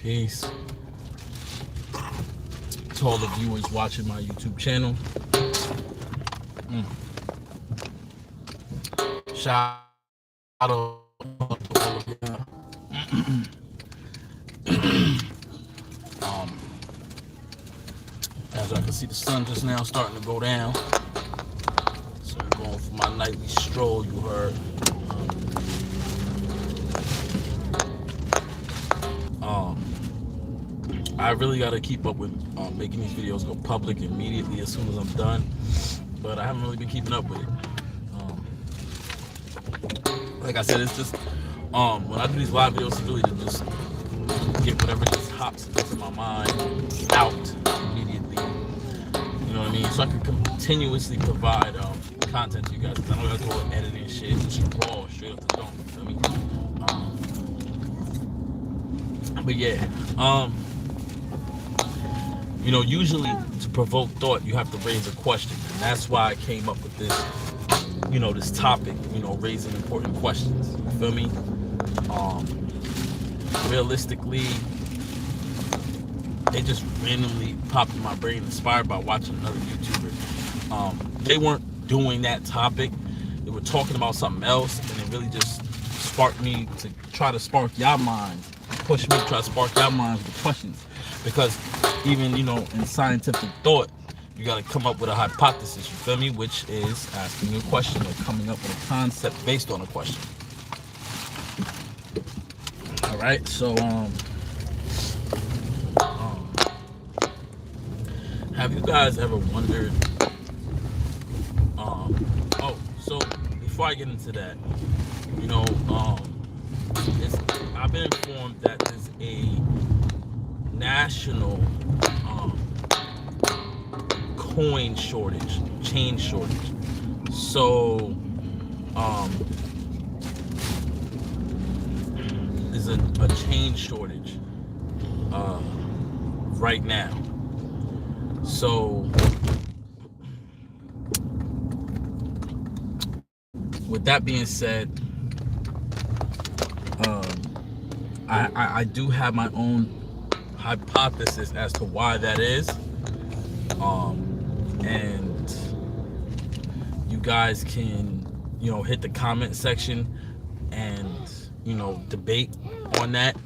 Peace to all the viewers watching my YouTube channel. Mm. Shout out to all of you. um, as I can see, the sun just now starting to go down. So I'm going for my nightly stroll, you heard. Um, I really got to keep up with making these videos go public immediately as soon as I'm done. But I haven't really been keeping up with it. Like I said, it's just when I do these live videos, it's really to just get whatever just hops into my mind out immediately. You know what I mean? So I can continuously provide content to you guys. Because I don't have to go editing shit. It's just raw, straight up the dome. You feel me? But yeah, you know, usually to provoke thought, you have to raise a question, and that's why I came up with this, you know, this topic, you know, raising important questions. You feel me? Realistically, it just randomly popped in my brain, inspired by watching another YouTuber. They weren't doing that topic; they were talking about something else, and it really just sparked me to try to spark y'all minds, push me to try to spark y'all minds with questions, because even, you know, in scientific thought, you got to come up with a hypothesis, you feel me, which is asking a question or coming up with a concept based on a question. All right, so have you guys ever wondered, so before I get into that, you know, I've been informed that there's a national coin shortage, change shortage. So there's a change shortage right now. So with that being said, I do have my own hypothesis as to why that is, and you guys can, you know, hit the comment section and, you know, debate on that.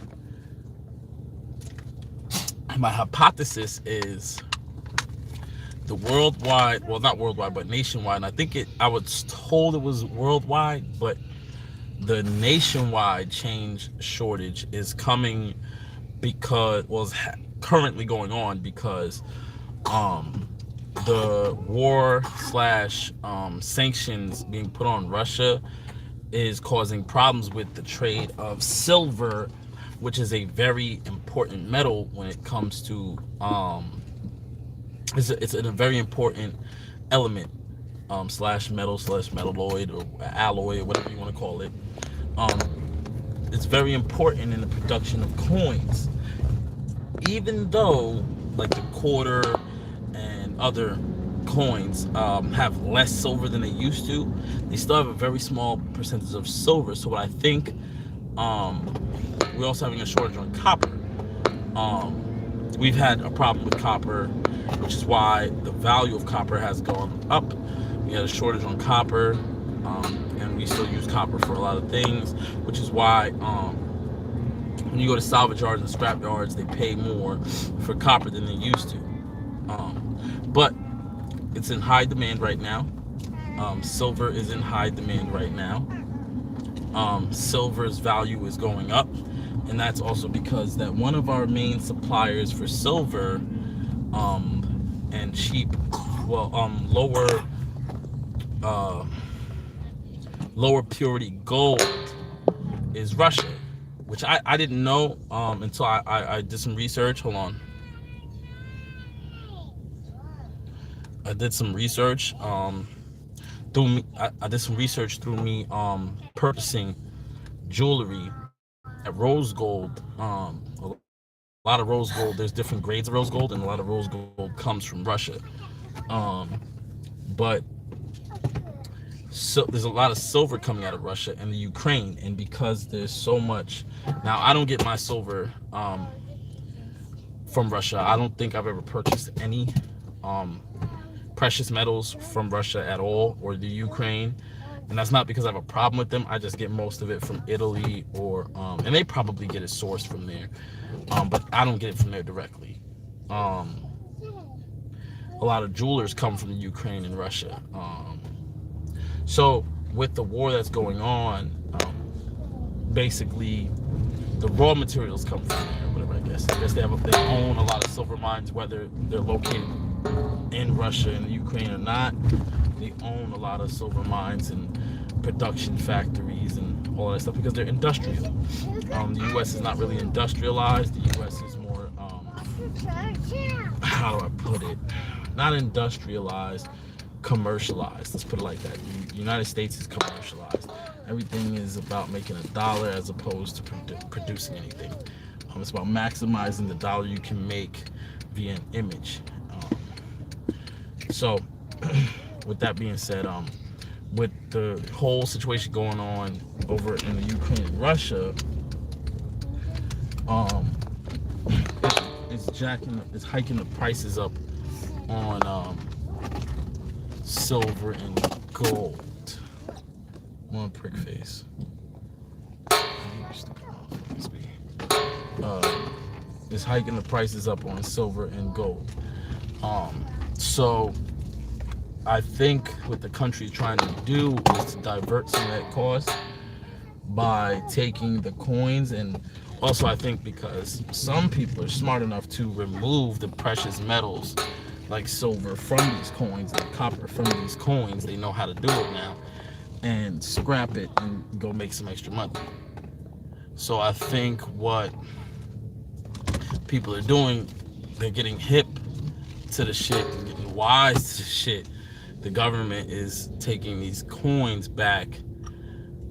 My hypothesis is the worldwide, well, not worldwide, but nationwide, and I think I was told it was worldwide, but the nationwide change shortage is coming because, well, it's currently going on because the war slash sanctions being put on Russia is causing problems with the trade of silver, which is a very important metal when it comes to it's a very important element, slash metal slash metalloid or alloy or whatever you want to call it. It's very important in the production of coins, even though like the quarter and other coins have less silver than they used to. They still have a very small percentage of silver. So what I think, we're also having a shortage on copper. We've had a problem with copper, which is why the value of copper has gone up. We had a shortage on copper, and we still use copper for a lot of things, which is why when you go to salvage yards and scrap yards, they pay more for copper than they used to. But it's in high demand right now. Silver is in high demand right now. Silver's value is going up, and that's also because that one of our main suppliers for silver and cheap, well, lower purity gold is Russia, which I didn't know until I did some research. Hold on. I did some research through me. I did some research through me purchasing jewelry at Rose Gold. A lot of rose gold. There's different grades of rose gold, and a lot of rose gold comes from Russia. But so there's a lot of silver coming out of Russia and the Ukraine, and because there's so much. Now I don't get my silver from Russia. I don't think I've ever purchased any um, precious metals from Russia at all, or the Ukraine. And that's not because I have a problem with them. I just get most of it from Italy, or and they probably get it sourced from there, but I don't get it from there directly. Um, a lot of jewelers come from Ukraine and Russia. So with the war that's going on, basically the raw materials come from there, whatever. I guess they own a lot of silver mines, whether they're located in Russia and Ukraine or not. They own a lot of silver mines and production factories and all that stuff because they're industrial. The U.S. is not really industrialized. The U.S. is more, how do I put it? Not industrialized, commercialized. Let's put it like that. The United States is commercialized. Everything is about making a dollar as opposed to producing anything. It's about maximizing the dollar you can make via an image. So, with that being said, with the whole situation going on over in the Ukraine and Russia, it's hiking the prices up on silver and gold. One prick face. It's hiking the prices up on silver and gold. So I think what the country is trying to do is to divert some of that cost by taking the coins, and also I think because some people are smart enough to remove the precious metals like silver from these coins and copper from these coins. They know how to do it now, and scrap it and go make some extra money. So I think what people are doing, they're getting hip to the shit and getting wise to the shit. The government is taking these coins back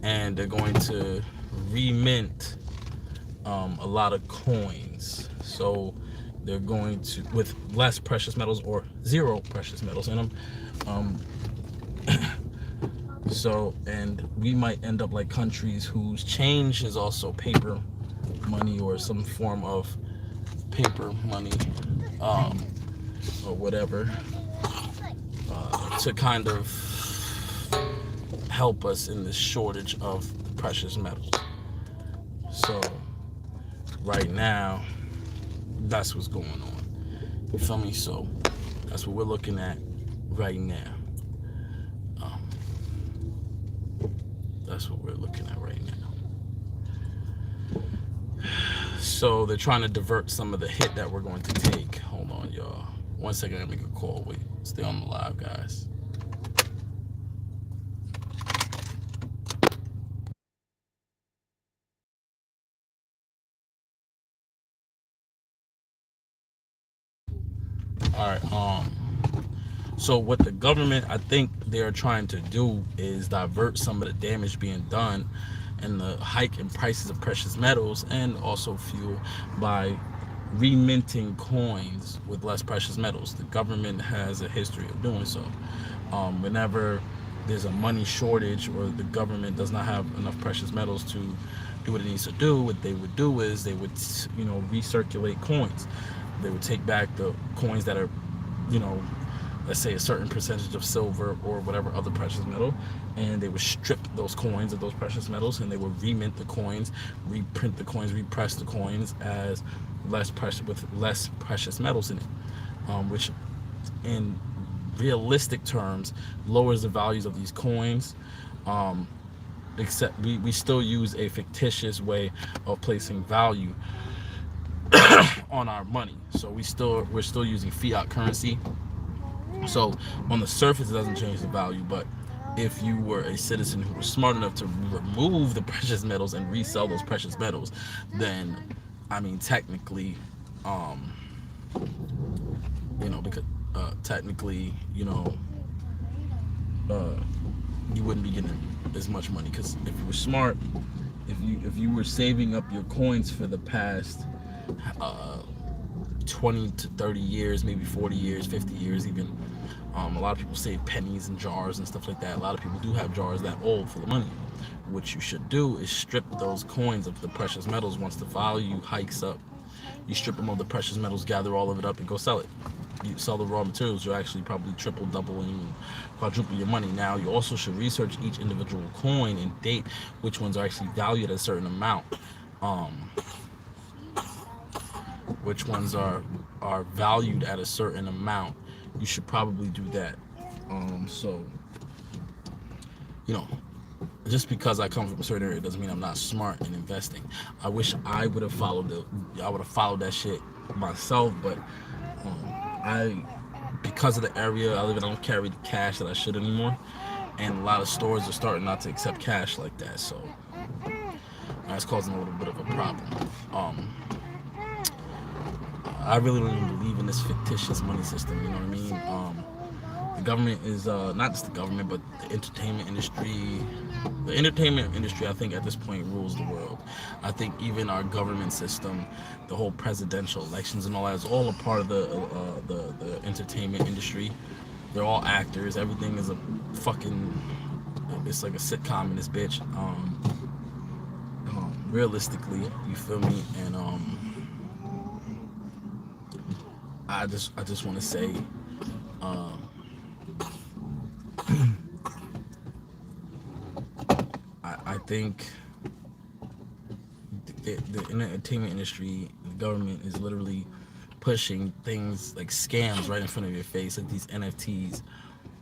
and they're going to remint a lot of coins. So they're going to, with less precious metals or zero precious metals in them. So, and we might end up like countries whose change is also paper money or some form of paper money, or whatever, to kind of help us in this shortage of the precious metals. So, right now, that's what's going on. You feel me? So, that's what we're looking at right now. That's what we're looking at right now. So they're trying to divert some of the hit that we're going to take. Hold on, y'all. 1 second, I gotta make a call. Wait, stay on the live, guys. All right. So what the government, I think they're trying to do is divert some of the damage being done and the hike in prices of precious metals and also fuel by reminting coins with less precious metals. The government has a history of doing so. Whenever there's a money shortage or the government does not have enough precious metals to do what it needs to do, what they would do is they would, recirculate coins. They would take back the coins that are, let's say a certain percentage of silver or whatever other precious metal, and they would strip those coins of those precious metals and they would remint the coins, reprint the coins, repress the coins as less precious, with less precious metals in it, which in realistic terms lowers the values of these coins. Except we still use a fictitious way of placing value on our money. So we're still using fiat currency. So on the surface, it doesn't change the value, but if you were a citizen who was smart enough to remove the precious metals and resell those precious metals, then, technically, because technically, you wouldn't be getting as much money. Because if you were smart, if you were saving up your coins for the past 20 to 30 years, maybe 40 years, 50 years even. A lot of people save pennies and jars and stuff like that. A lot of people do have jars that old full of money. What you should do is strip those coins of the precious metals once the value hikes up You strip them of the precious metals, gather all of it up, and go sell it. You sell the raw materials, you'll actually probably triple, double, and even quadruple your money. Now, you also should research each individual coin and date which ones are actually valued at a certain amount. Um, which ones are valued at a certain amount. You should probably do that. So you know, just because I come from a certain area doesn't mean I'm not smart in investing. I wish I would have followed that shit myself, but I because of the area I live in, I don't carry the cash that I should anymore, and a lot of stores are starting not to accept cash like that. So that's causing a little bit of a problem. I really don't even believe in this fictitious money system. You know what I mean? The government is not just the government, but the entertainment industry. The entertainment industry, I think, at this point rules the world. I think even our government system, the whole presidential elections and all that, is all a part of the entertainment industry. They're all actors. Everything is a fucking. It's like a sitcom in this bitch. Realistically, you feel me? And I just want to say. I think the entertainment industry, the government is literally pushing things like scams right in front of your face, like these NFTs.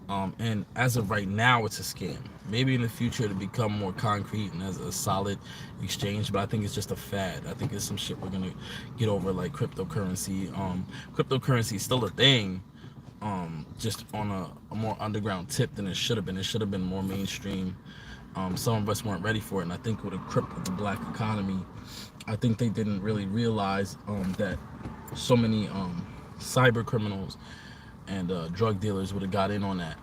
And as of right now, it's a scam. Maybe in the future it'll become more concrete and as a solid exchange, but I think it's just a fad. I think it's some shit we're gonna get over, like cryptocurrency. Cryptocurrency is still a thing, just on a more underground tip than it should have been. It should have been more mainstream. Some of us weren't ready for it, and I think with a crippled the black economy, I think they didn't really realize that so many cyber criminals and drug dealers would have got in on that.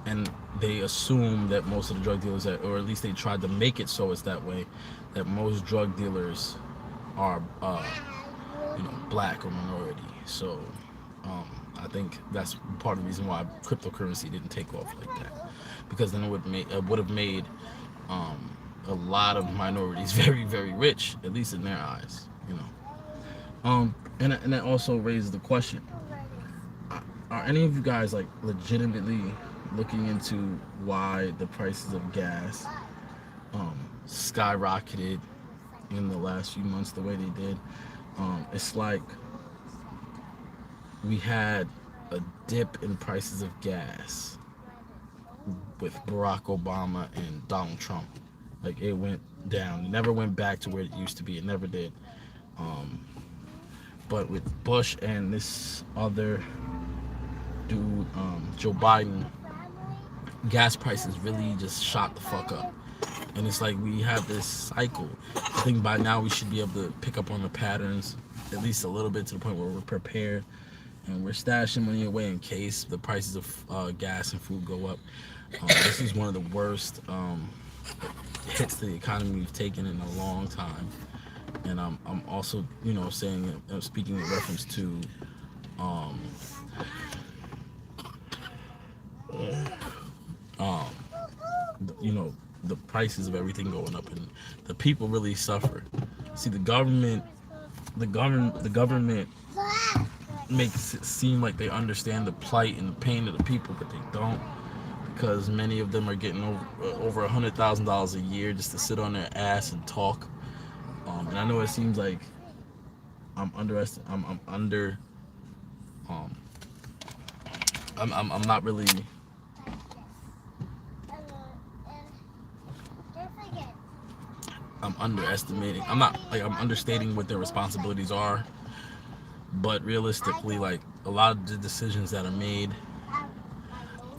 And they assumed that most of the drug dealers, or at least they tried to make it so it's that way, that most drug dealers are, black or minority. So I think that's part of the reason why cryptocurrency didn't take off like that, because then it would have made a lot of minorities very, very rich, at least in their eyes, And that also raises the question: are any of you guys like legitimately looking into why the prices of gas skyrocketed in the last few months the way they did? It's like we had a dip in prices of gas with Barack Obama and Donald Trump. Like, it went down. It never went back to where it used to be. It never did. But with Bush and this other dude, Joe Biden, gas prices really just shot the fuck up. And it's like we have this cycle. I think by now we should be able to pick up on the patterns, at least a little bit, to the point where we're prepared and we're stashing money away in case the prices of gas and food go up. This is one of the worst hits to the economy we've taken in a long time. And I'm also, saying, speaking in reference to the prices of everything going up, and the people really suffer. See, the government makes it seem like they understand the plight and the pain of the people, but they don't, because many of them are getting over $100,000 a year just to sit on their ass and talk. And I know it seems like I'm not really. I'm underestimating. I'm understating what their responsibilities are, but realistically, like, a lot of the decisions that are made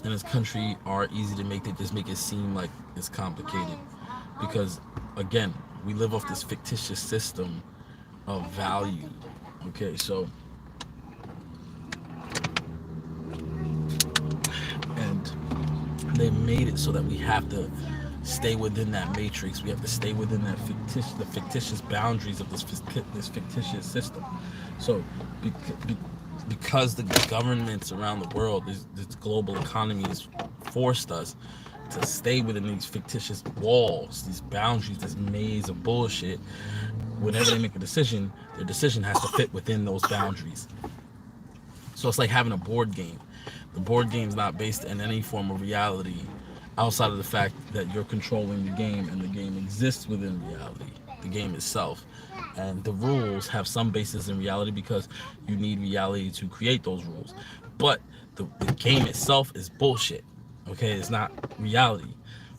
in this country are easy to make. They just make it seem like it's complicated, because again, we live off this fictitious system of value. Okay, so, and they made it so that we have to stay within that matrix. We have to stay within that fictitious boundaries of this fictitious system. So, because the governments around the world, this global economy, has forced us to stay within these fictitious walls, these boundaries, this maze of bullshit, whenever they make a decision, their decision has to fit within those boundaries. So it's like having a board game. The board game's not based in any form of reality outside of the fact that you're controlling the game and the game exists within reality, the game itself. And the rules have some basis in reality because you need reality to create those rules. But the game itself is bullshit. Okay, it's not reality.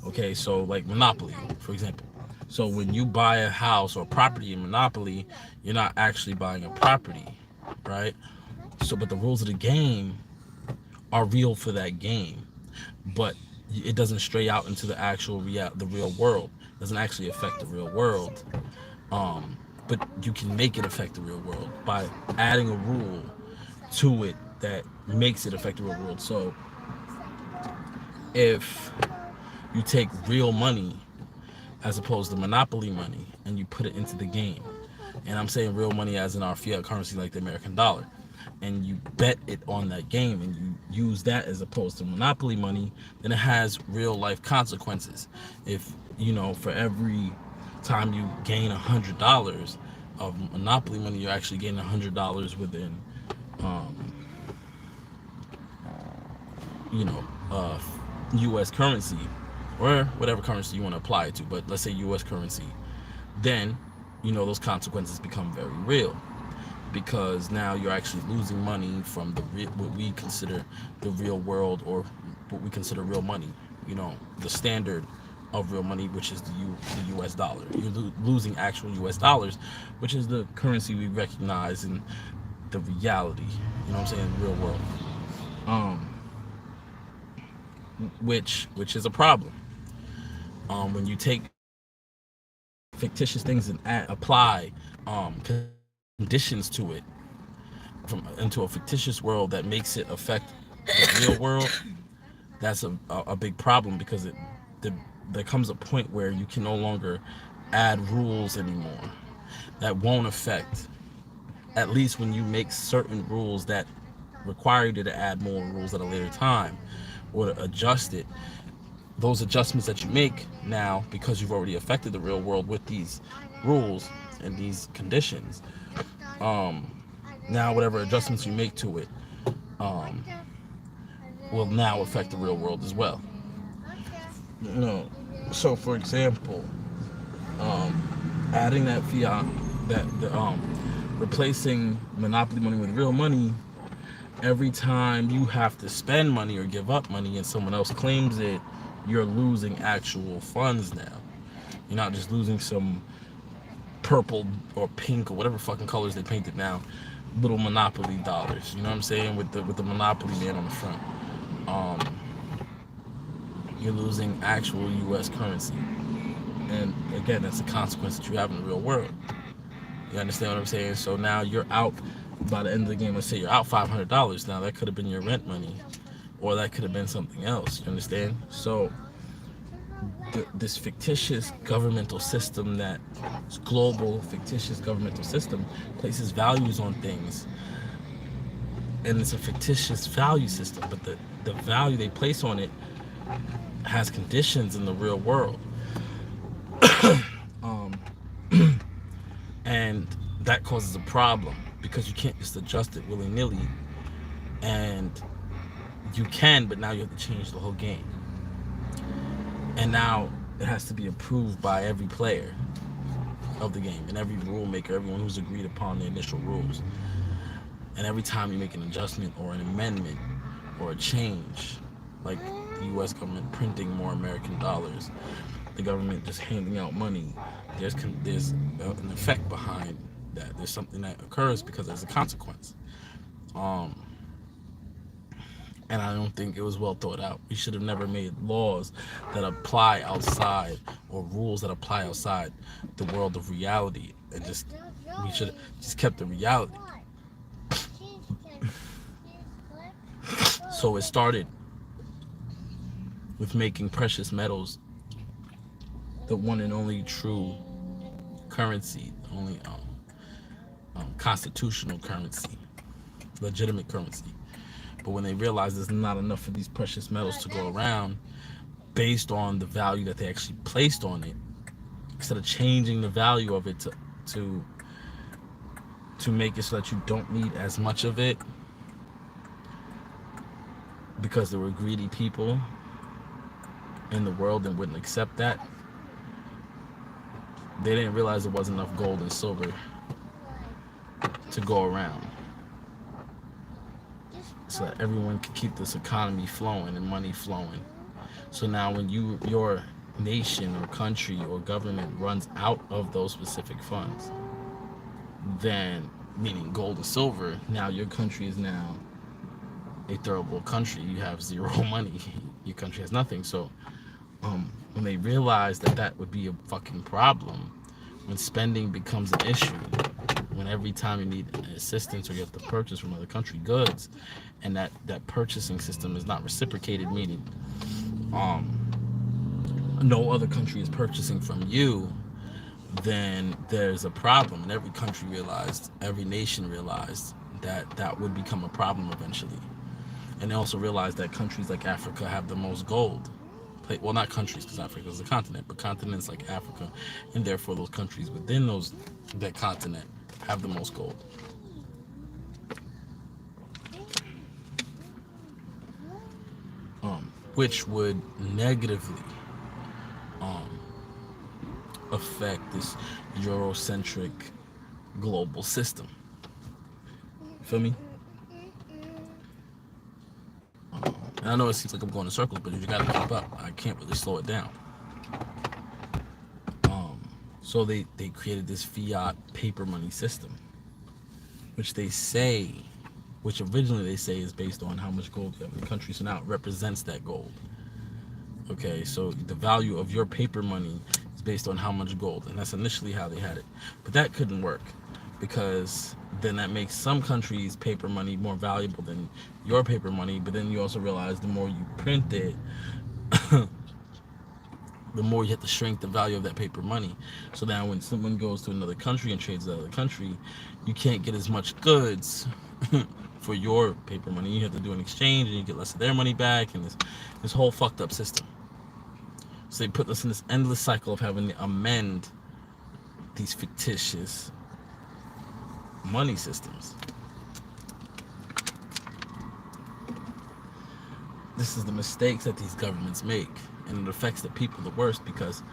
Okay, so like Monopoly, for example. So when you buy a house or property in Monopoly, you're not actually buying a property, right? So, but the rules of the game are real for that game, but it doesn't stray out into the the real world. It doesn't actually affect the real world. But you can make it affect the real world by adding a rule to it that makes it affect the real world. So, if you take real money as opposed to monopoly money and you put it into the game, and I'm saying real money as in our fiat currency like the American dollar, and you bet it on that game and you use that as opposed to monopoly money, then it has real life consequences. If for every time you gain $100 of monopoly money, you're actually gaining $100 within um, you know US currency, or whatever currency you want to apply it to, but let's say US currency, then those consequences become very real, because now you're actually losing money from what we consider the real world, or what we consider real money, the standard of real money, which is the US dollar. You're losing actual US dollars, which is the currency we recognize in the reality, what I'm saying, the real world. Which is a problem. When you take fictitious things and apply conditions to it into a fictitious world that makes it affect the real world, that's a big problem, because there comes a point where you can no longer add rules anymore that won't affect, at least when you make certain rules that require you to add more rules at a later time or to adjust it. Those adjustments that you make now, because you've already affected the real world with these rules and these conditions, now whatever adjustments you make to it will now affect the real world as well. So for example, adding that fiat, replacing monopoly money with real money, every time you have to spend money or give up money and someone else claims it, you're losing actual funds now. You're not just losing some purple or pink or whatever fucking colors they painted now, little monopoly dollars. You know what I'm saying? With the monopoly man on the front. You're losing actual US currency. And again, that's a consequence that you have in the real world. You understand what I'm saying? So now you're out, by the end of the game, let's say you're out $500. Now that could have been your rent money, or that could have been something else. You understand? So this fictitious governmental system, that global fictitious governmental system, places values on things, and it's a fictitious value system, but the value they place on it has conditions in the real world. And that causes a problem, because you can't just adjust it willy-nilly. And you can, but now you have to change the whole game. And now it has to be approved by every player of the game, and every rule maker, everyone who's agreed upon the initial rules. And every time you make an adjustment or an amendment or a change, like the US government printing more American dollars, the government just handing out money, there's an effect behind that. There's something that occurs because there's a consequence. And I don't think it was well thought out. We should have never made laws that apply outside, or rules that apply outside the world of reality. We should have just kept the reality. So it started with making precious metals the one and only true currency, the only constitutional currency, legitimate currency. But when they realized there's not enough of these precious metals to go around, based on the value that they actually placed on it, instead of changing the value of it to make it so that you don't need as much of it, because there were greedy people in the world and wouldn't accept that. They didn't realize there wasn't enough gold and silver to go around, so that everyone could keep this economy flowing and money flowing. So now when your nation or country or government runs out of those specific funds, then, meaning gold and silver, now your country is now a third world country. You have zero money. Your country has nothing. So when they realize that that would be a fucking problem, when spending becomes an issue, when every time you need assistance or you have to purchase from other country goods, and that purchasing system is not reciprocated, meaning no other country is purchasing from you, then there's a problem. And every nation realized that that would become a problem eventually. And they also realized that countries like Africa have the most gold. Well, not countries, because Africa is a continent, but continents like Africa, and therefore those countries within that continent have the most gold. Which would negatively affect this Eurocentric global system. Feel me? And I know it seems like I'm going in circles, but you gotta keep up. I can't really slow it down. So they created this fiat paper money system, which originally they say is based on how much gold you have in the country. So now it represents that gold. Okay, so the value of your paper money is based on how much gold, and that's initially how they had it. But that couldn't work, because then that makes some countries' paper money more valuable than your paper money. But then you also realize the more you print it, the more you have to shrink the value of that paper money. So now when someone goes to another country and trades another country, you can't get as much goods for your paper money. You have to do an exchange, and you get less of their money back, and this whole fucked up system. So they put us in this endless cycle of having to amend these fictitious money systems. This is the mistakes that these governments make, and it affects the people the worst, because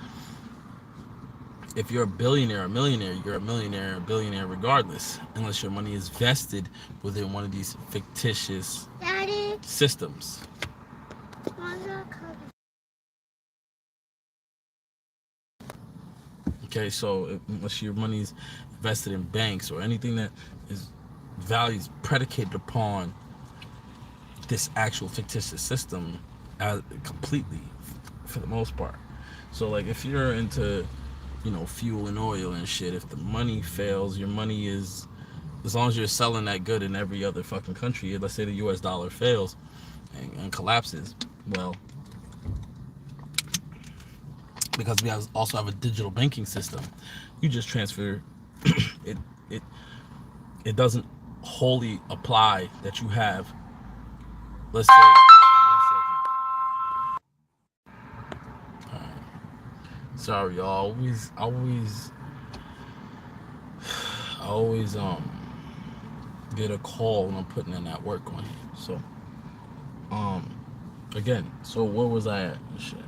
if you're a billionaire or millionaire, you're a millionaire or billionaire regardless, unless your money is vested within one of these fictitious systems. Okay, so unless your money is invested in banks or anything that is values predicated upon this actual fictitious system, completely, for the most part. So like if you're into, fuel and oil and shit, if the money fails, your money is, as long as you're selling that good in every other fucking country, let's say the US dollar fails and collapses, well, because we also have a digital banking system, you just transfer it doesn't wholly apply that you have, let's say, 1 second. All right. Sorry, y'all. I always get a call when I'm putting in that work on here. So again, so where was I at? Shit.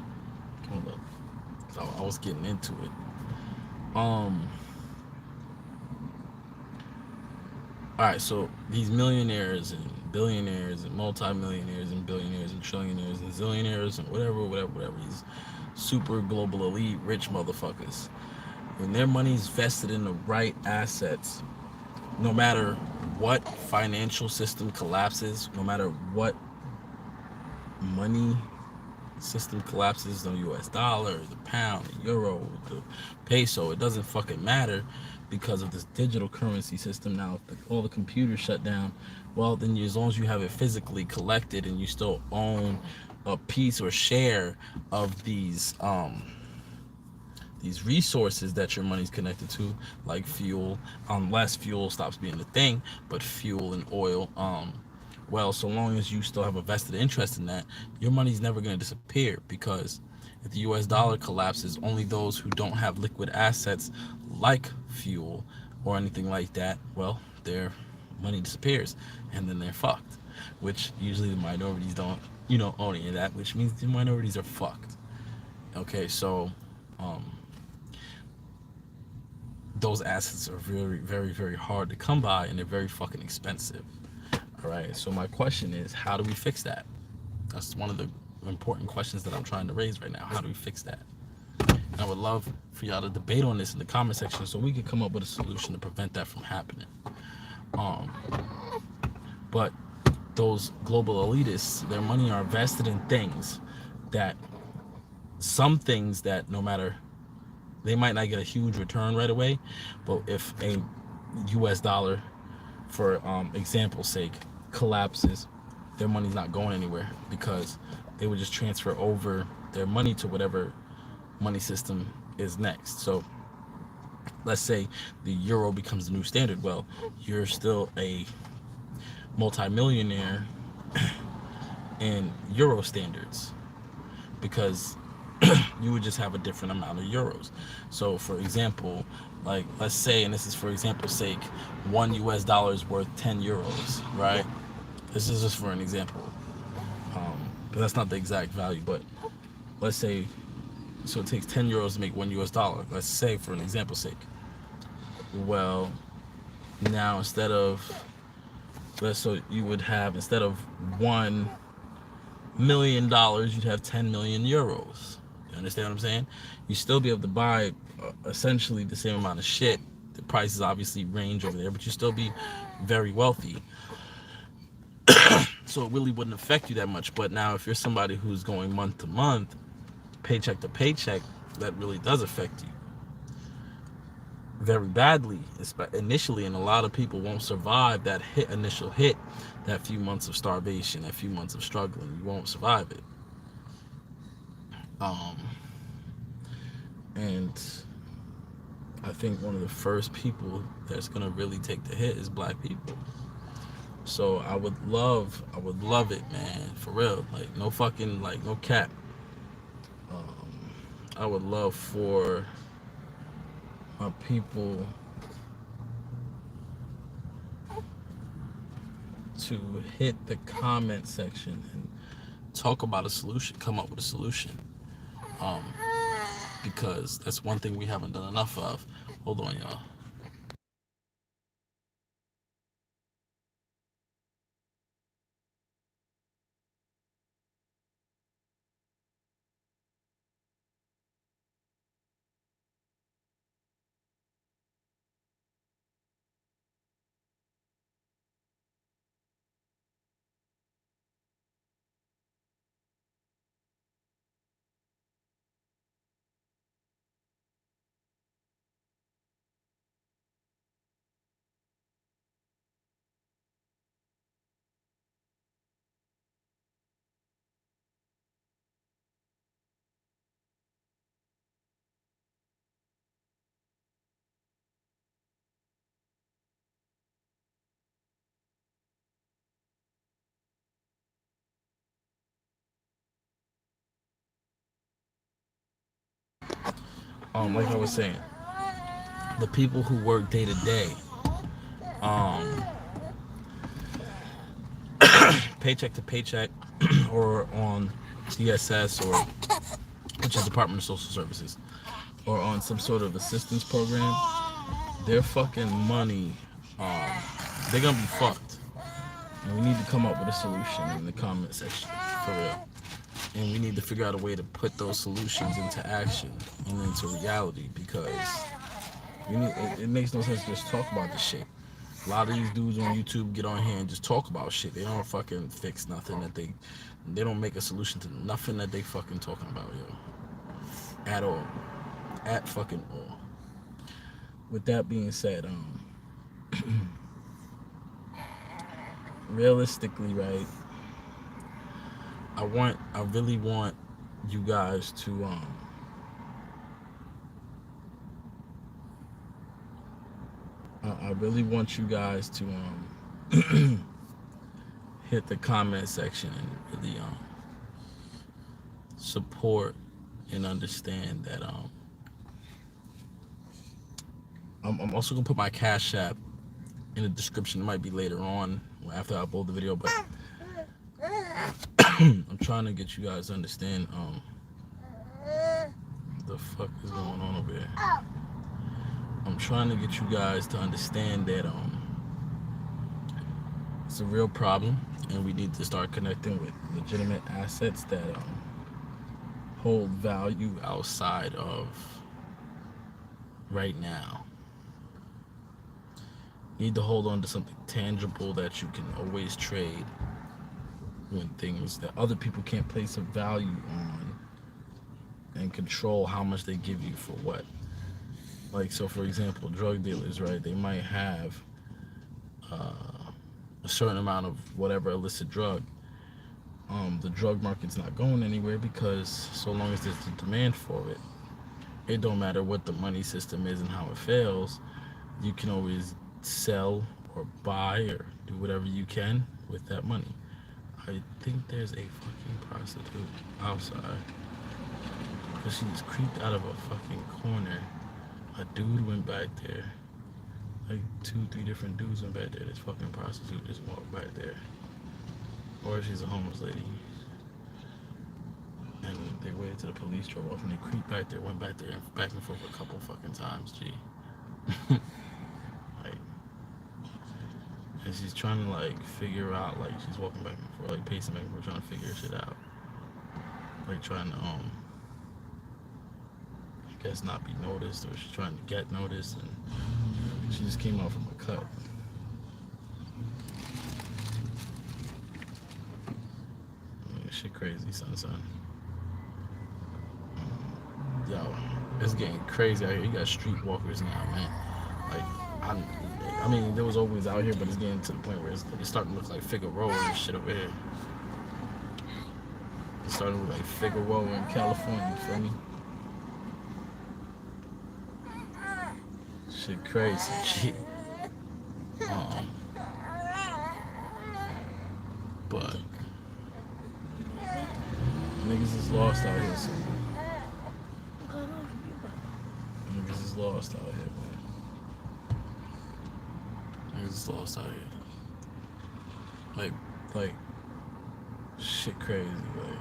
Hold up. I was getting into it. Alright, so these millionaires and billionaires and multimillionaires and billionaires and trillionaires and zillionaires and whatever, these super global elite rich motherfuckers, when their money's vested in the right assets, no matter what financial system collapses, no matter what money system collapses, the US dollar, the pound, the euro, the peso, it doesn't fucking matter, because of this digital currency system. Now, if all the computers shut down, well, then as long as you have it physically collected and you still own a piece or share of these resources that your money's connected to, like fuel, unless fuel stops being a thing, but fuel and oil, well, so long as you still have a vested interest in that, your money's never going to disappear, because if the US dollar collapses, only those who don't have liquid assets like fuel or anything like that, well, their money disappears and then they're fucked. Which usually the minorities don't, own any of that, which means the minorities are fucked. Okay, so um, those assets are very, very, very hard to come by and they're very fucking expensive. All right, so my question is, how do we fix that? That's one of the important questions that I'm trying to raise right now. How do we fix that? And I would love for y'all to debate on this in the comment section so we can come up with a solution to prevent that from happening. Um, but those global elitists, their money are invested in things that, some things that no matter, they might not get a huge return right away, but if a US dollar, for example's sake, collapses, their money's not going anywhere because they would just transfer over their money to whatever money system is next. So let's say the euro becomes the new standard. Well, you're still a multimillionaire in euro standards because you would just have a different amount of euros. So for example, like let's say, and this is for example's sake, $1 is worth 10 euros, right? This is just for an example, but that's not the exact value. But let's say, so it takes 10 euros to make $1. Let's say for an example's sake. Well, now instead of, so you would have, instead of $1 million, you'd have 10 million euros. You understand what I'm saying? You still be able to buy essentially the same amount of shit. The prices obviously range over there, but you still be very wealthy. So it really wouldn't affect you that much. But now if you're somebody who's going month to month, paycheck to paycheck, that really does affect you very badly initially, and a lot of people won't survive that initial hit, that few months of starvation, that few months of struggling. You won't survive it. And I think one of the first people that's gonna really take the hit is black people. So I would love it, man, for real. Like no fucking, like no cap. I would love for my people to hit the comment section and talk about a solution, come up with a solution. Because that's one thing we haven't done enough of. Hold on, y'all. Like I was saying, the people who work day to day, paycheck to paycheck, or on DSS, or which is Department of Social Services, or on some sort of assistance program, their fucking money, they're gonna be fucked. And we need to come up with a solution in the comment section, for real. And we need to figure out a way to put those solutions into action and into reality, because it makes no sense to just talk about this shit. A lot of these dudes on YouTube get on here and just talk about shit. They don't fucking fix nothing that they don't make a solution to nothing that they fucking talking about, yo. At all. At fucking all. With that being said, realistically, right, I really want you guys to I really want you guys to hit the comment section and really support and understand that I'm also gonna put my Cash App in the description. It might be later on after I upload the video, but I'm trying to get you guys to understand the fuck is going on over here. I'm trying to get you guys to understand that it's a real problem, and we need to start connecting with legitimate assets that hold value outside of right now. You need to hold on to something tangible that you can always trade when things that other people can't place a value on and control how much they give you for what. Like, so for example, drug dealers, right? They might have a certain amount of whatever illicit drug. The drug market's not going anywhere because so long as there's the demand for it, it don't matter what the money system is and how it fails, you can always sell or buy or do whatever you can with that money. I think there's a fucking prostitute outside because she just creeped out of a fucking corner. A dude went back there. Like 2-3 different dudes went back there. This fucking prostitute just walked back there. Or she's a homeless lady. And they waited till the police drove off and they creeped back there, went back there and back and forth a couple fucking times, G. Like, and she's trying to like figure out, like she's walking back and forth, like pacing back and forth, trying to figure shit out. Like trying to I guess not be noticed, or she's trying to get noticed, and she just came out from a cut. Shit crazy, son. Yo, it's getting crazy out here. You got streetwalkers now, man. Like, I mean, there was always out here, but it's getting to the point where it's starting to look like Figueroa and shit over here. It's starting to look like Figueroa in California, you feel me? Shit crazy, shit. But niggas is lost out here, so niggas is lost out here, man. Niggas is lost out here. Like, shit crazy, like,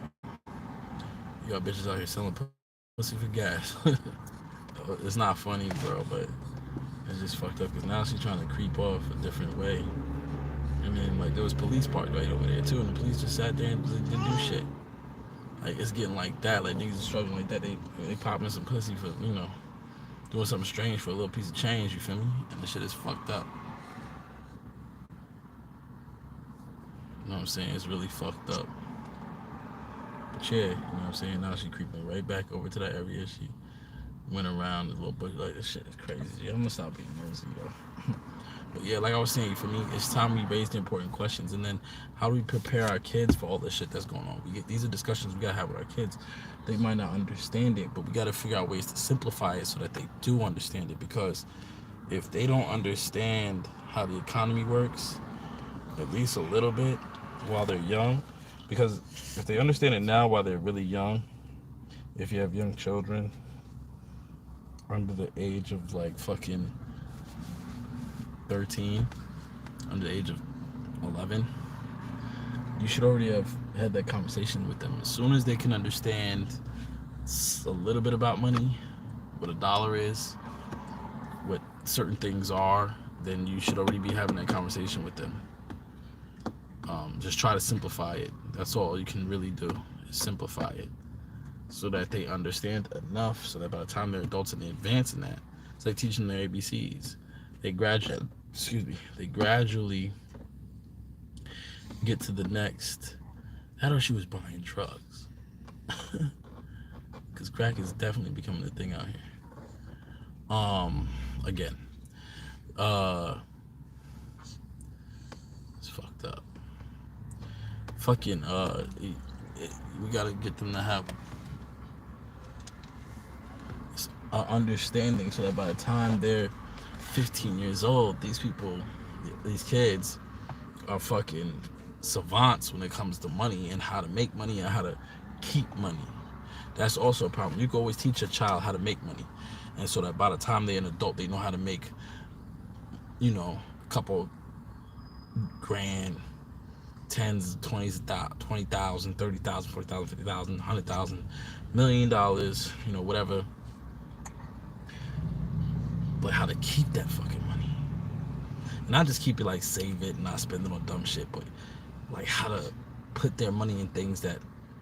you got bitches out here selling pussy for gas. It's not funny, bro, but it's just fucked up, because now she's trying to creep off a different way. And then, like, there was police parked right over there, too, and the police just sat there and didn't do shit. Like, it's getting like that. Like, niggas are struggling like that. They popping some pussy for, you know, doing something strange for a little piece of change, you feel me? And the shit is fucked up. You know what I'm saying? It's really fucked up. But yeah, you know what I'm saying? Now she creeping right back over to that area. She went around the little bush. Like, this shit is crazy. I'm gonna stop being nosy, though. But yeah, like I was saying, for me, it's time we raise the important questions. And then how do we prepare our kids for all this shit that's going on? These are discussions we gotta have with our kids. They might not understand it, but we gotta figure out ways to simplify it so that they do understand it. Because if they don't understand how the economy works, at least a little bit, while they're young, because if they understand it now while they're really young, if you have young children under the age of like fucking 13, under the age of 11, you should already have had that conversation with them. As soon as they can understand a little bit about money, what a dollar is, what certain things are, then you should already be having that conversation with them. Just try to simplify it. That's all you can really do, is simplify it, so that they understand enough, so that by the time they're adults and they advance in that, it's like teaching their ABCs. They gradually get to the next. That, or she was buying drugs. Because crack is definitely becoming a thing out here. Again, it's fucked up. Fucking, we gotta get them to have understanding, so that by the time they're 15 years old, these kids are fucking savants when it comes to money and how to make money and how to keep money. That's also a problem. You can always teach a child how to make money, and so that by the time they're an adult, they know how to make, a couple grand, tens, 20,000, 30,000, 40,000, 50,000, 100,000, $1,000,000, whatever. But how to keep that fucking money, and not just keep it like save it and not spend it on dumb shit, but like how to put their money in things that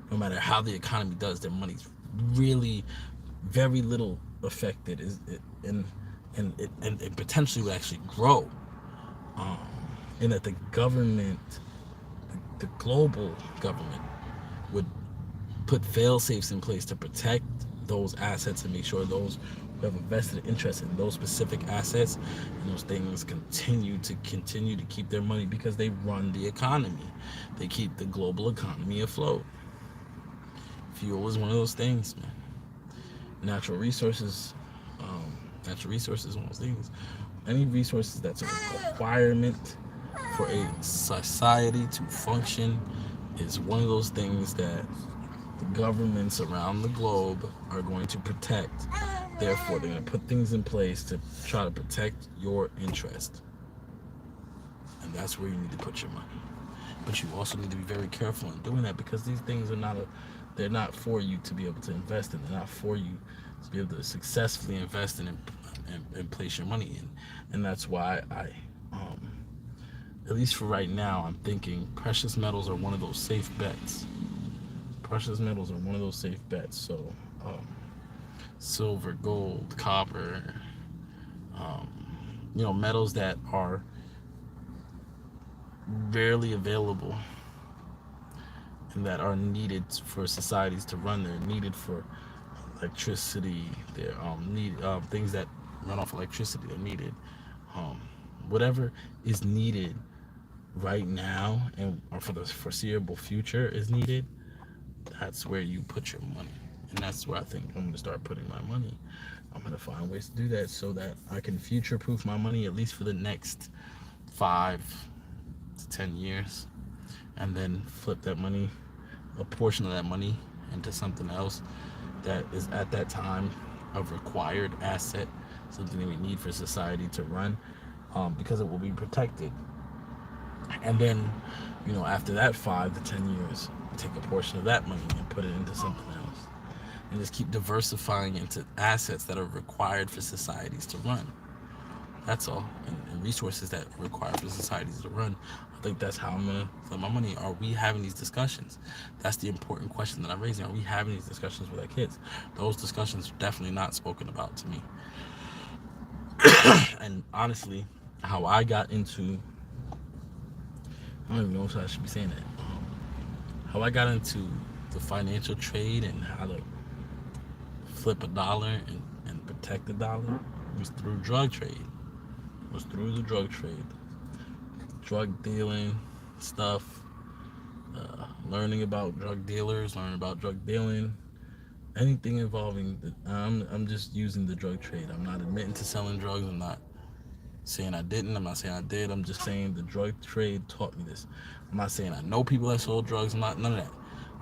no matter how the economy does, their money's really very little affected, and it potentially would actually grow, and that the government, the global government, would put fail safes in place to protect those assets and make sure those who have a vested interest in those specific assets and those things continue to keep their money, because they run the economy. They keep the global economy afloat. Fuel is one of those things, man. Natural resources, one of those things. Any resources that's a requirement for a society to function is one of those things that the governments around the globe are going to protect. Therefore, they're going to put things in place to try to protect your interest. And that's where you need to put your money. But you also need to be very careful in doing that, because these things they're not for you to be able to invest in. They're not for you to be able to successfully invest in and place your money in. And that's why I, at least for right now, I'm thinking precious metals are one of those safe bets. So, silver, gold, copper, metals that are rarely available and that are needed for societies to run. They're needed for electricity. They're things that run off electricity are needed. Whatever is needed right now and for the foreseeable future is needed. That's where you put your money. And that's where I think I'm going to start putting my money. I'm going to find ways to do that so that I can future-proof my money at least for the next 5 to 10 years. And then flip that money, a portion of that money, into something else that is at that time a required asset, something that we need for society to run, because it will be protected. And then, after that 5 to 10 years, take a portion of that money and put it into something else. And just keep diversifying into assets that are required for societies to run. That's all. And resources that are required for societies to run. I think that's how I'm going to flip my money. Are we having these discussions? That's the important question that I'm raising. Are we having these discussions with our kids? Those discussions are definitely not spoken about to me. And honestly, how I got into, I don't even know if I should be saying that. How I got into the financial trade and how to flip a dollar and protect the dollar was through drug trade. Drug dealing stuff, learning about drug dealers, learning about drug dealing, anything involving I'm just using the drug trade. I'm not admitting to selling drugs. I'm not saying I didn't. I'm not saying I did. I'm just saying the drug trade taught me this. I'm not saying I know people that sold drugs. I'm not, none of that.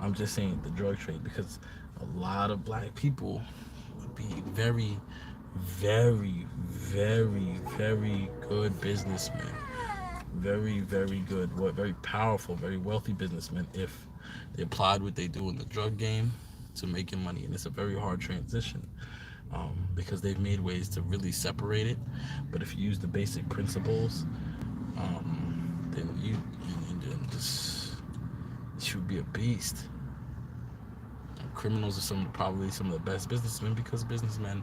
I'm just saying the drug trade, because a lot of black people would be very, very, very, very good businessmen. Very, very good, very powerful, very wealthy businessmen if they applied what they do in the drug game to making money. And it's a very hard transition, because they've made ways to really separate it. But if you use the basic principles, then you would be a beast. Criminals are probably some of the best businessmen, because businessmen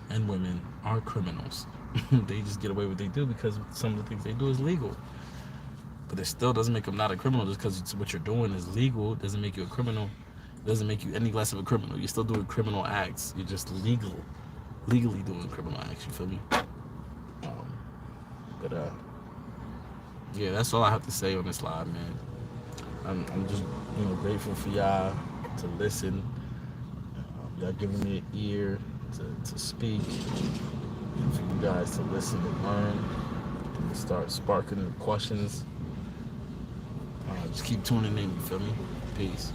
and women are criminals. They just get away with what they do because some of the things they do is legal. But it still doesn't make them not a criminal. Just because what you're doing is legal doesn't make you a criminal. It doesn't make you any less of a criminal. You're still doing criminal acts. You're just legally doing criminal acts. You feel me? Yeah, that's all I have to say on this live, man. I'm just grateful for y'all to listen. Y'all giving me an ear to speak, and for you guys to listen and learn and start sparking questions. Just keep tuning in, you feel me? Peace.